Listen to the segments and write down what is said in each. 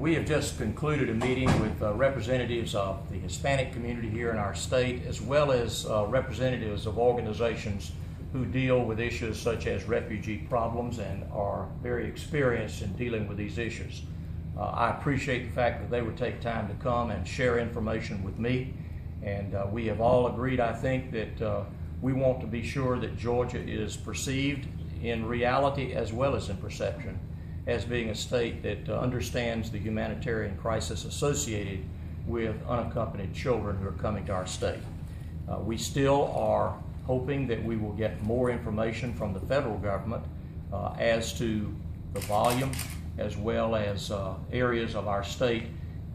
We have just concluded a meeting with representatives of the Hispanic community here in our state, as well as representatives of organizations who deal with issues such as refugee problems and are very experienced in dealing with these issues. I appreciate the fact that they would take time to come and share information with me, and we have all agreed, I think, that we want to be sure that Georgia is perceived in reality as well as in perception as being a state that understands the humanitarian crisis associated with unaccompanied children who are coming to our state. We still are hoping that we will get more information from the federal government as to the volume as well as areas of our state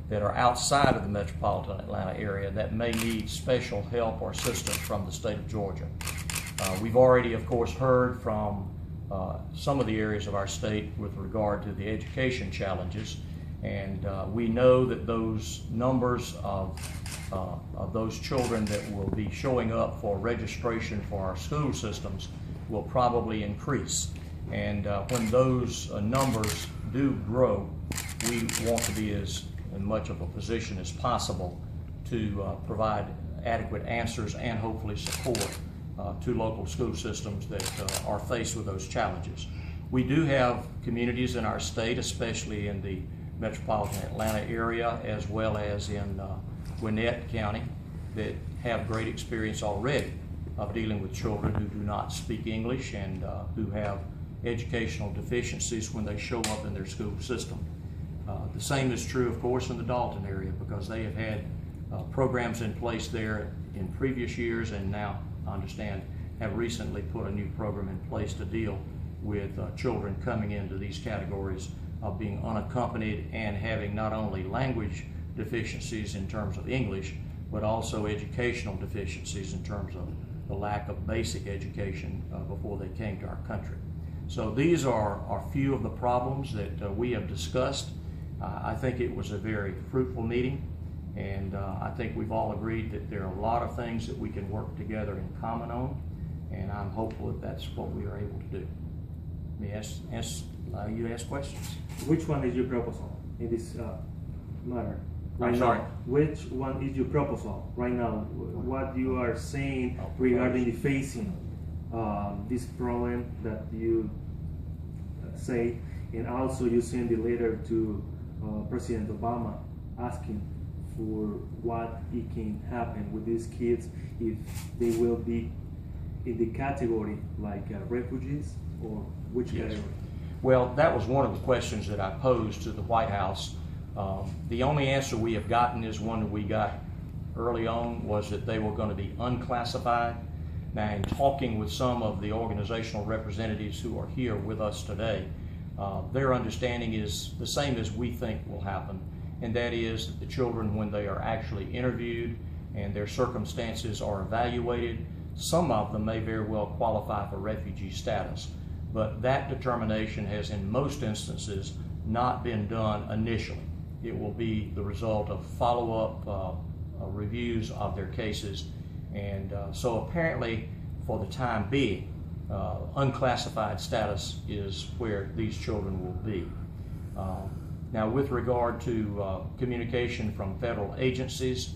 that are outside of the metropolitan Atlanta area that may need special help or assistance from the state of Georgia. We've already, of course, heard from some of the areas of our state with regard to the education challenges, and we know that those numbers of those children that will be showing up for registration for our school systems will probably increase. And when those numbers do grow, we want to be as in much of a position as possible to provide adequate answers and hopefully support to local school systems that are faced with those challenges. We do have communities in our state, especially in the metropolitan Atlanta area, as well as in Gwinnett County, that have great experience already of dealing with children who do not speak English and who have educational deficiencies when they show up in their school system. The same is true, of course, in the Dalton area, because they have had programs in place there in previous years, and now, I understand, have recently put a new program in place to deal with children coming into these categories of being unaccompanied and having not only language deficiencies in terms of English, but also educational deficiencies in terms of the lack of basic education before they came to our country. So these are a few of the problems that we have discussed. I think it was a very fruitful meeting, and I think we've all agreed that there are a lot of things that we can work together in common on, and I'm hopeful that that's what we are able to do. Let me allow you to ask questions. Which one is your proposal in this matter? I'm sorry? Which one is your proposal right now? What you are saying regarding the facing this problem that you say, and also you send the letter to President Obama asking for what it can happen with these kids if they will be in the category like refugees, or which category? Well, that was one of the questions that I posed to the White House. The only answer we have gotten is one that we got early on, was that they were going to be unclassified. Now, in talking with some of the organizational representatives who are here with us today, their understanding is the same as we think will happen, and that is that the children, when they are actually interviewed and their circumstances are evaluated, some of them may very well qualify for refugee status, but that determination has in most instances not been done initially. It will be the result of follow-up reviews of their cases, and so apparently for the time being, unclassified status is where these children will be. Now, with regard to communication from federal agencies,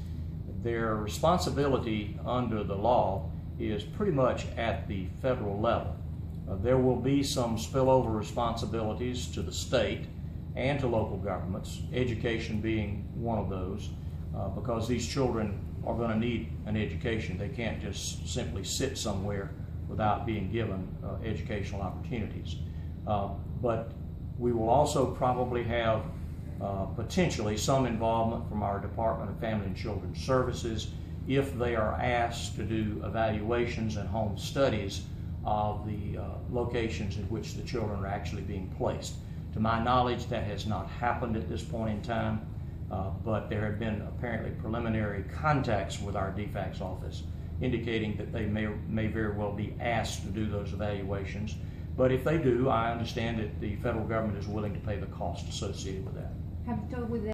their responsibility under the law is pretty much at the federal level. There will be some spillover responsibilities to the state and to local governments, education being one of those, because these children are going to need an education. They can't just simply sit somewhere without being given educational opportunities. But we will also probably have potentially some involvement from our Department of Family and Children's Services if they are asked to do evaluations and home studies of the locations in which the children are actually being placed. To my knowledge, that has not happened at this point in time, but there have been apparently preliminary contacts with our DFACS office indicating that they may very well be asked to do those evaluations. But if they do, I understand that the federal government is willing to pay the cost associated with that. Have you talked with